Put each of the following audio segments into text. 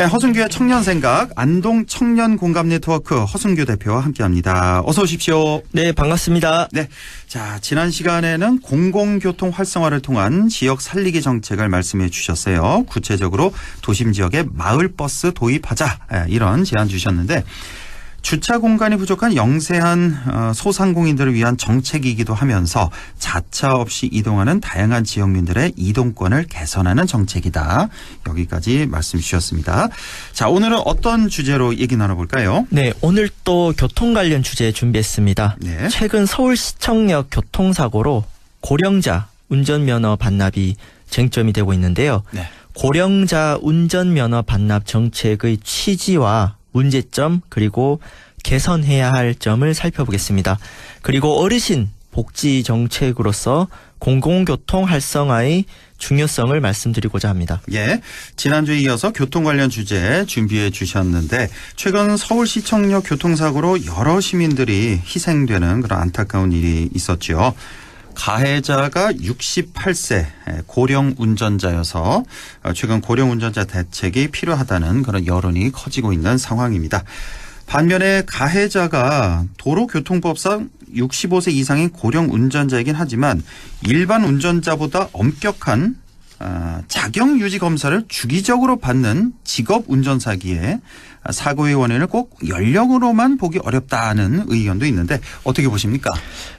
네, 허순규의 청년생각, 안동 청년공감네트워크 허순규 대표와 함께합니다. 어서 오십시오. 네, 반갑습니다. 네, 자 지난 시간에는 공공교통 활성화를 통한 지역 살리기 정책을 말씀해 주셨어요. 구체적으로 도심 지역에 마을버스 도입하자 이런 제안 주셨는데 주차 공간이 부족한 영세한 소상공인들을 위한 정책이기도 하면서 자차 없이 이동하는 다양한 지역민들의 이동권을 개선하는 정책이다. 여기까지 말씀 주셨습니다. 자, 오늘은 어떤 주제로 얘기 나눠볼까요? 네, 오늘 또 교통 관련 주제 준비했습니다. 네. 최근 서울시청역 교통사고로 고령자 운전면허 반납이 쟁점이 되고 있는데요. 네. 고령자 운전면허 반납 정책의 취지와 문제점 그리고 개선해야 할 점을 살펴보겠습니다. 그리고 어르신 복지 정책으로서 공공교통 활성화의 중요성을 말씀드리고자 합니다. 예, 지난주에 이어서 교통 관련 주제 준비해 주셨는데 최근 서울시청역 교통사고로 여러 시민들이 희생되는 그런 안타까운 일이 있었죠. 가해자가 68세 고령 운전자여서 최근 고령 운전자 대책이 필요하다는 그런 여론이 커지고 있는 상황입니다. 반면에 가해자가 도로교통법상 65세 이상인 고령 운전자이긴 하지만 일반 운전자보다 엄격한 자격유지 검사를 주기적으로 받는 직업 운전사기에 사고의 원인을 꼭 연령으로만 보기 어렵다는 의견도 있는데 어떻게 보십니까?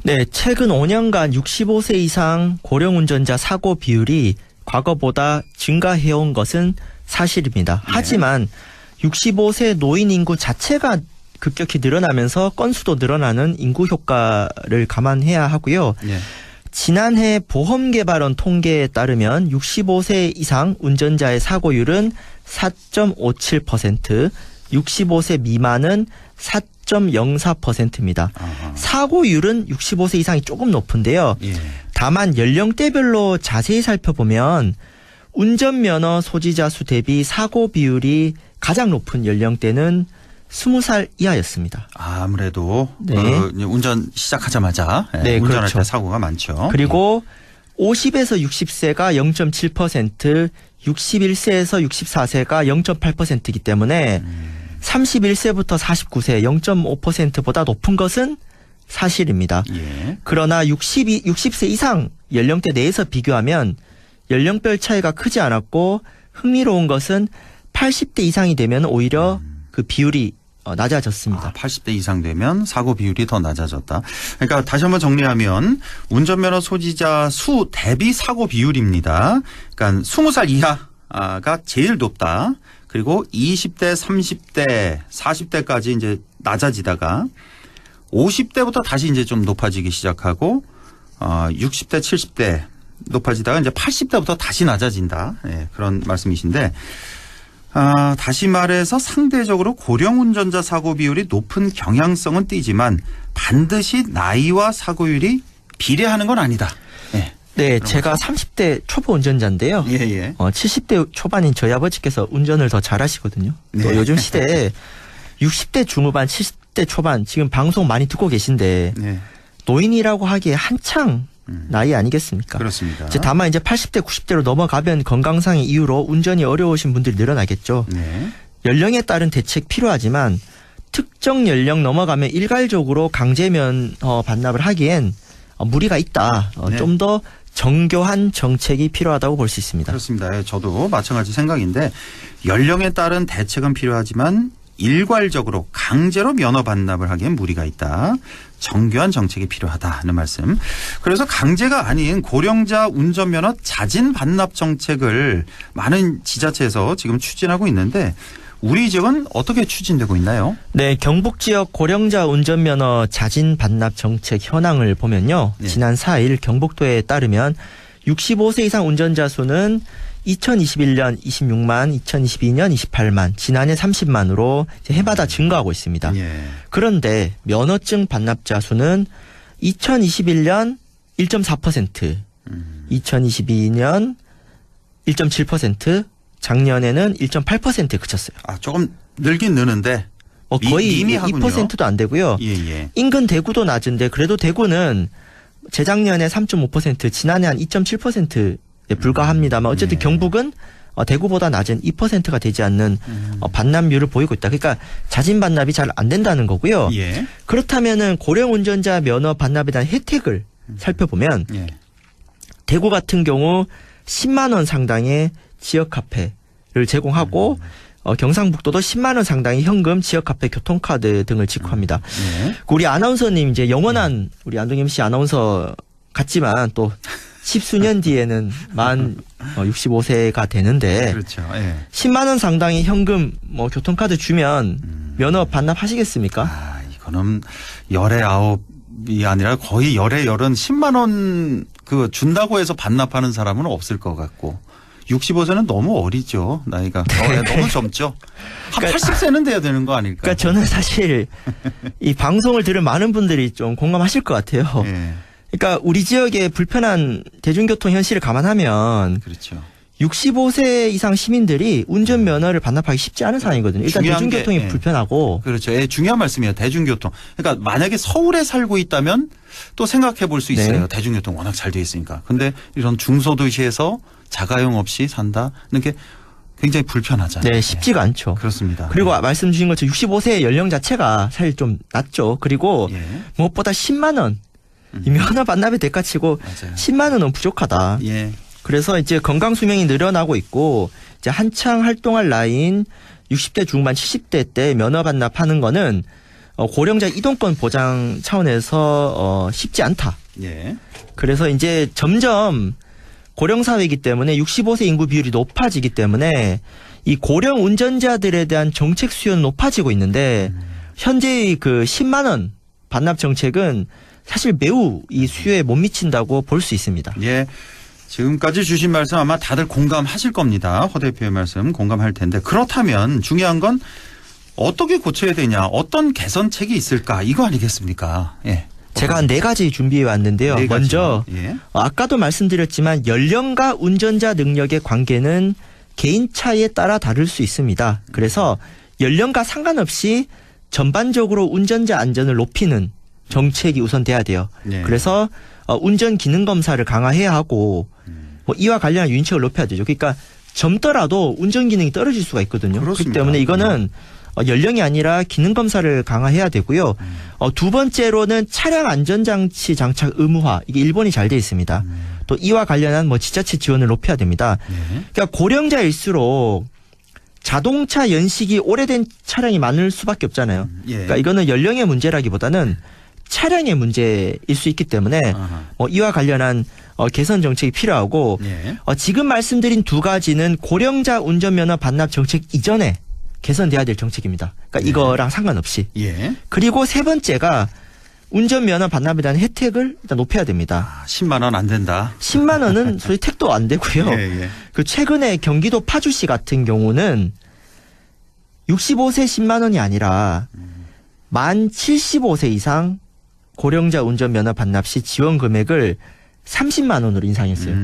네, 최근 5년간 65세 이상 고령 운전자 사고 비율이 과거보다 증가해온 것은 사실입니다. 네. 하지만 65세 노인 인구 자체가 급격히 늘어나면서 건수도 늘어나는 인구 효과를 감안해야 하고요. 네. 지난해 보험개발원 통계에 따르면 65세 이상 운전자의 사고율은 4.57%, 65세 미만은 4.04%입니다. 아하. 사고율은 65세 이상이 조금 높은데요. 예. 다만 연령대별로 자세히 살펴보면 운전면허 소지자 수 대비 사고 비율이 가장 높은 연령대는 20살 이하였습니다. 아무래도 네. 운전 시작하자마자 네, 운전할 그렇죠. 때 사고가 많죠. 그리고 50에서 60세가 0.7%, 61세에서 64세가 0.8%이기 때문에 31세부터 49세 0.5%보다 높은 것은 사실입니다. 예. 그러나 60세 이상 연령대 내에서 비교하면 연령별 차이가 크지 않았고 흥미로운 것은 80대 이상이 되면 오히려 그 비율이 낮아졌습니다. 80대 이상 되면 사고 비율이 더 낮아졌다. 그러니까 다시 한번 정리하면 운전면허 소지자 수 대비 사고 비율입니다. 그러니까 20살 이하가 제일 높다. 그리고 20대, 30대, 40대까지 이제 낮아지다가 50대부터 다시 이제 좀 높아지기 시작하고 60대, 70대 높아지다가 이제 80대부터 다시 낮아진다. 네, 그런 말씀이신데 다시 말해서 상대적으로 고령 운전자 사고 비율이 높은 경향성은 띄지만 반드시 나이와 사고율이 비례하는 건 아니다. 네, 네, 제가 30대 초보 운전자인데요. 예. 70대 초반인 저희 아버지께서 운전을 더 잘하시거든요. 네. 또 요즘 시대에 60대 중후반, 70대 초반 지금 방송 많이 듣고 계신데 네. 노인이라고 하기에 한창 나이 아니겠습니까? 그렇습니다. 이제 다만 이제 80대, 90대로 넘어가면 건강상의 이유로 운전이 어려우신 분들이 늘어나겠죠. 네. 연령에 따른 대책 필요하지만 특정 연령 넘어가면 일괄적으로 강제면허 반납을 하기엔 무리가 있다. 네. 좀 더 정교한 정책이 필요하다고 볼 수 있습니다. 그렇습니다. 예, 저도 마찬가지 생각인데 연령에 따른 대책은 필요하지만 일괄적으로 강제로 면허 반납을 하기엔 무리가 있다. 정교한 정책이 필요하다는 말씀. 그래서 강제가 아닌 고령자 운전면허 자진 반납 정책을 많은 지자체에서 지금 추진하고 있는데 우리 지역은 어떻게 추진되고 있나요? 네, 경북 지역 고령자 운전면허 자진 반납 정책 현황을 보면요. 네. 지난 4일 경북도에 따르면 65세 이상 운전자 수는 2021년 26만, 2022년 28만, 지난해 30만으로 해마다 증가하고 있습니다. 예. 그런데 면허증 반납자 수는 2021년 1.4%, 2022년 1.7%, 작년에는 1.8%에 그쳤어요. 조금 늘긴 느는데 거의 미미하군요. 2%도 안 되고요. 예. 인근 대구도 낮은데 그래도 대구는 재작년에 3.5%, 지난해 한 2.7%에 불과합니다만 어쨌든 네. 경북은 대구보다 낮은 2%가 되지 않는 반납률을 보이고 있다. 그러니까 자진 반납이 잘 안 된다는 거고요. 예. 그렇다면은 고령 운전자 면허 반납에 대한 혜택을 살펴보면 예. 대구 같은 경우 10만 원 상당의 지역 카페를 제공하고 경상북도도 10만 원 상당의 현금 지역 카페 교통카드 등을 지급합니다. 예. 우리 아나운서님 이제 영원한 우리 안동MC 씨 아나운서 같지만 또 10수년 뒤에는 만 65세가 되는데 그렇죠. 예. 10만 원 상당의 현금 교통카드 주면 면허 반납하시겠습니까? 아, 이거는 열에 아홉이 아니라 거의 열에 열은 10만 원 그 준다고 해서 반납하는 사람은 없을 것 같고 65세는 너무 어리죠. 나이가. 너무 젊죠. 한 그러니까 80세는 돼야 되는 거 아닐까요? 그러니까 저는 사실 이 방송을 들은 많은 분들이 좀 공감하실 것 같아요. 예. 그러니까 우리 지역의 불편한 대중교통 현실을 감안하면 그렇죠. 65세 이상 시민들이 운전면허를 반납하기 쉽지 않은 상황이거든요. 일단 중요한 대중교통이 게, 예. 불편하고. 그렇죠. 예, 중요한 말씀이에요. 대중교통. 그러니까 만약에 서울에 살고 있다면 또 생각해 볼 수 있어요. 네. 대중교통 워낙 잘 돼 있으니까. 근데 이런 중소도시에서 자가용 없이 산다는 게 굉장히 불편하잖아요. 네, 쉽지가 않죠. 그렇습니다. 그리고 말씀 주신 것처럼 65세 연령 자체가 사실 좀 낮죠. 그리고 예. 무엇보다 10만 원. 이 면허 반납의 대가치고 맞아요. 10만 원은 부족하다. 예. 그래서 이제 건강 수명이 늘어나고 있고 이제 한창 활동할 나이인 60대 중반 70대 때 면허 반납하는 거는 고령자 이동권 보장 차원에서 쉽지 않다. 예. 그래서 이제 점점 고령 사회이기 때문에 65세 인구 비율이 높아지기 때문에 이 고령 운전자들에 대한 정책 수요는 높아지고 있는데 현재의 그 10만 원 반납 정책은 사실 매우 이 수요에 못 미친다고 볼 수 있습니다. 예. 지금까지 주신 말씀 아마 다들 공감하실 겁니다. 허 대표의 말씀 공감할 텐데 그렇다면 중요한 건 어떻게 고쳐야 되냐, 어떤 개선책이 있을까 이거 아니겠습니까? 예. 제가 한 4가지 준비해 왔는데요. 네 가지. 먼저 예. 아까도 말씀드렸지만 연령과 운전자 능력의 관계는 개인 차이에 따라 다를 수 있습니다. 그래서 연령과 상관없이 전반적으로 운전자 안전을 높이는 정책이 우선 돼야 돼요. 네. 그래서 운전 기능 검사를 강화해야 하고 이와 관련한 유인책을 높여야 되죠. 그러니까 젊더라도 운전 기능이 떨어질 수가 있거든요. 그렇기 그렇습니다. 때문에 이거는 연령이 아니라 기능 검사를 강화해야 되고요. 두 번째로는 차량 안전장치 장착 의무화. 이게 일본이 잘 돼 있습니다. 또 이와 관련한 지자체 지원을 높여야 됩니다. 네. 그러니까 고령자일수록 자동차 연식이 오래된 차량이 많을 수밖에 없잖아요. 예. 그러니까 이거는 연령의 문제라기보다는 차량의 문제일 수 있기 때문에 아하. 이와 관련한 개선 정책이 필요하고 예. 지금 말씀드린 2가지는 고령자 운전면허 반납 정책 이전에 개선돼야 될 정책입니다. 그러니까 네. 이거랑 상관없이. 예. 그리고 3번째가 운전면허 반납에 대한 혜택을 일단 높여야 됩니다. 10만 원 안 된다. 10만 원은 소위 택도 안 되고요. 예, 예. 그 최근에 경기도 파주시 같은 경우는 65세 10만 원이 아니라 만 75세 이상 고령자 운전면허 반납 시 지원 금액을 30만 원으로 인상했어요.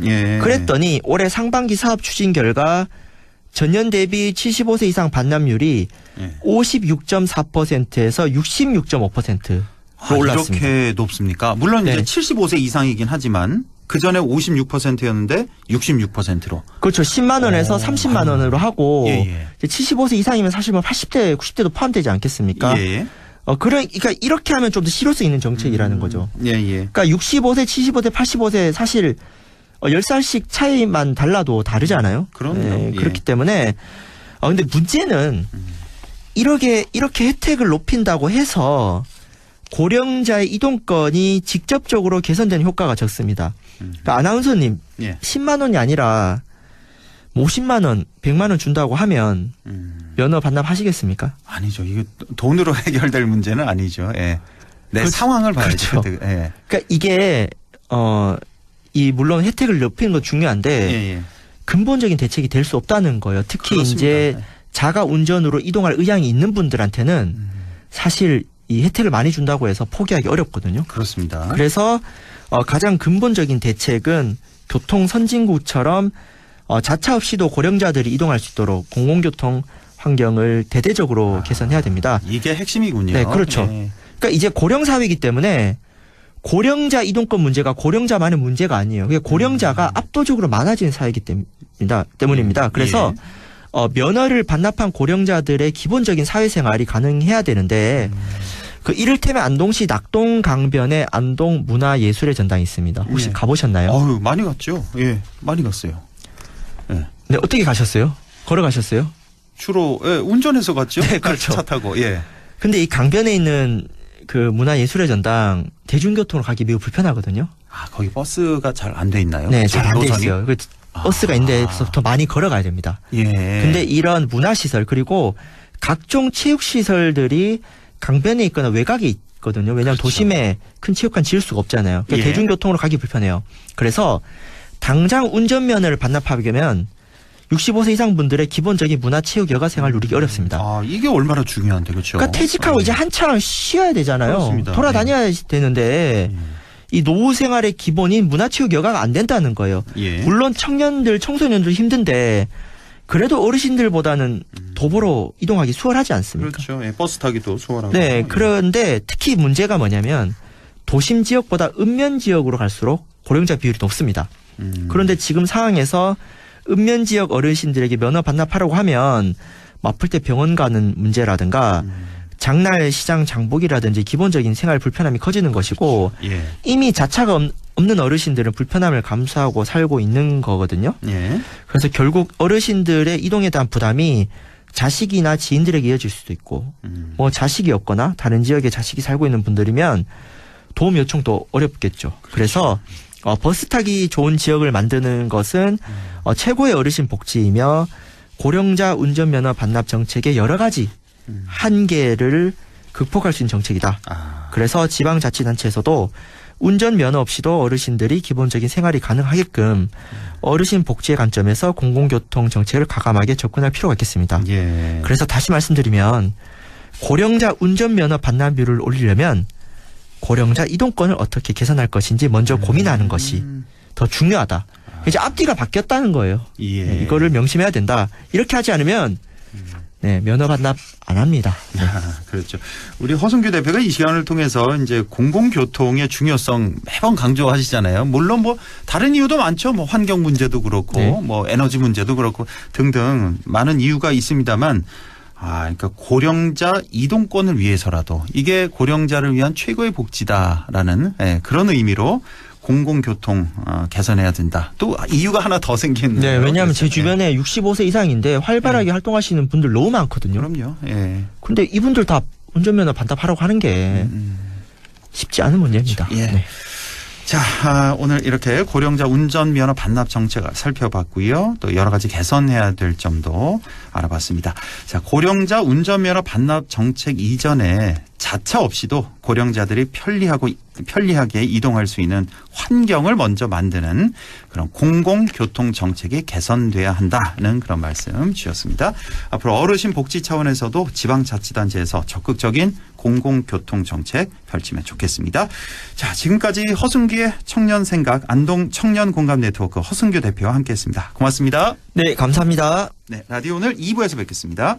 예. 그랬더니 올해 상반기 사업 추진 결과 전년 대비 75세 이상 반납률이 예. 56.4%에서 66.5%로 올랐습니다. 이렇게 높습니까? 물론 네. 이제 75세 이상이긴 하지만 그 전에 56%였는데 66%로. 그렇죠. 10만 원에서 30만 원으로 하고 예, 예. 이제 75세 이상이면 사실 80대, 90대도 포함되지 않겠습니까? 예. 그러니까 이렇게 하면 좀 더 실효성 있는 정책이라는 거죠. 예, 예. 그러니까 65세, 75세, 85세 사실 10살씩 차이만 달라도 다르잖아요. 그럼요. 예. 그렇기 때문에 근데 문제는 이렇게 혜택을 높인다고 해서 고령자의 이동권이 직접적으로 개선되는 효과가 적습니다. 그러니까 아나운서님 예. 10만 원이 아니라 50만 원, 100만 원 준다고 하면 면허 반납하시겠습니까? 아니죠. 이게 돈으로 해결될 문제는 아니죠. 예. 내 그렇죠. 상황을 봐야죠. 그렇죠. 예. 그러니까 이게 물론 혜택을 높이는 건 중요한데 예, 예. 근본적인 대책이 될 수 없다는 거예요. 특히 그렇습니다. 이제 네. 자가 운전으로 이동할 의향이 있는 분들한테는 사실 이 혜택을 많이 준다고 해서 포기하기 어렵거든요. 그렇습니다. 그래서 가장 근본적인 대책은 교통 선진국처럼 자차 없이도 고령자들이 이동할 수 있도록 공공교통 환경을 대대적으로 개선해야 됩니다. 이게 핵심이군요. 네, 그렇죠. 예. 그러니까 이제 고령 사회이기 때문에 고령자 이동권 문제가 고령자만의 문제가 아니에요. 그게 고령자가 압도적으로 많아지는 사회이기 때문입니다. 그래서 면허를 반납한 고령자들의 기본적인 사회생활이 가능해야 되는데 그 이를테면 안동시 낙동강변에 안동 문화예술의 전당이 있습니다. 혹시 예. 가보셨나요? 어휴, 많이 갔죠. 예, 많이 갔어요. 예. 네, 어떻게 가셨어요? 걸어가셨어요? 주로 운전해서 갔죠. 네, 그렇죠. 차 타고. 예. 근데 이 강변에 있는 그 문화예술의 전당 대중교통으로 가기 매우 불편하거든요. 아, 거기 버스가 잘 안 돼 있나요? 네, 잘 안 돼 노선이? 있어요. 버스가 있는데 더 많이 걸어가야 됩니다. 예. 근데 이런 문화시설 그리고 각종 체육시설들이 강변에 있거나 외곽에 있거든요. 왜냐하면 그렇죠. 도심에 큰 체육관 지을 수가 없잖아요. 그러니까 예. 대중교통으로 가기 불편해요. 그래서 당장 운전면허를 반납하려면 65세 이상 분들의 기본적인 문화체육 여가생활 누리기 어렵습니다. 아, 이게 얼마나 중요한데, 그렇죠? 그러니까 퇴직하고 이제 한창 쉬어야 되잖아요. 그렇습니다. 돌아다녀야 되는데 이 노후 생활의 기본인 문화체육 여가가 안 된다는 거예요. 예. 물론 청년들, 청소년들 힘든데 그래도 어르신들보다는 도보로 이동하기 수월하지 않습니까? 그렇죠. 예, 버스 타기도 수월하고. 네, 그런데 특히 문제가 뭐냐면 도심 지역보다 읍면 지역으로 갈수록 고령자 비율이 높습니다. 그런데 지금 상황에서 읍면 지역 어르신들에게 면허 반납하라고 하면 아플 때 병원 가는 문제라든가 장날 시장 장보기라든지 기본적인 생활 불편함이 커지는 것이고 예. 이미 자차가 없는 어르신들은 불편함을 감수하고 살고 있는 거거든요. 예. 그래서 결국 어르신들의 이동에 대한 부담이 자식이나 지인들에게 이어질 수도 있고 뭐 자식이 없거나 다른 지역에 자식이 살고 있는 분들이면 도움 요청도 어렵겠죠. 그래서 버스 타기 좋은 지역을 만드는 것은 최고의 어르신 복지이며 고령자 운전면허 반납 정책의 여러 가지 한계를 극복할 수 있는 정책이다. 아. 그래서 지방자치단체에서도 운전면허 없이도 어르신들이 기본적인 생활이 가능하게끔 어르신 복지의 관점에서 공공교통 정책을 과감하게 접근할 필요가 있겠습니다. 예. 그래서 다시 말씀드리면 고령자 운전면허 반납률을 올리려면 고령자 이동권을 어떻게 개선할 것인지 먼저 고민하는 것이 더 중요하다. 이제 앞뒤가 바뀌었다는 거예요. 예. 네, 이거를 명심해야 된다. 이렇게 하지 않으면 네, 면허 반납 안 합니다. 네. 그렇죠. 우리 허승규 대표가 이 시간을 통해서 이제 공공교통의 중요성 매번 강조하시잖아요. 물론 뭐 다른 이유도 많죠. 뭐 환경 문제도 그렇고 네. 뭐 에너지 문제도 그렇고 등등 많은 이유가 있습니다만 그러니까 고령자 이동권을 위해서라도 이게 고령자를 위한 최고의 복지다라는 그런 의미로 공공교통 개선해야 된다. 또 이유가 하나 더 생겼네요. 네, 왜냐하면 제 그래서, 주변에 65세 이상인데 활발하게 활동하시는 분들 너무 많거든요. 그럼요. 예. 근데 이분들 다 운전면허 반납하라고 하는 게 쉽지 않은 문제입니다. 예. 네. 자, 오늘 이렇게 고령자 운전면허 반납 정책을 살펴봤고요. 또 여러 가지 개선해야 될 점도 알아봤습니다. 자, 고령자 운전면허 반납 정책 이전에 자차 없이도 고령자들이 편리하게 이동할 수 있는 환경을 먼저 만드는 그런 공공교통 정책이 개선돼야 한다는 그런 말씀 주셨습니다. 앞으로 어르신 복지 차원에서도 지방자치단체에서 적극적인 공공교통 정책 펼치면 좋겠습니다. 자, 지금까지 허승규의 청년생각 안동 청년공감네트워크 허승규 대표와 함께했습니다. 고맙습니다. 네, 감사합니다. 네, 라디오 오늘 2부에서 뵙겠습니다.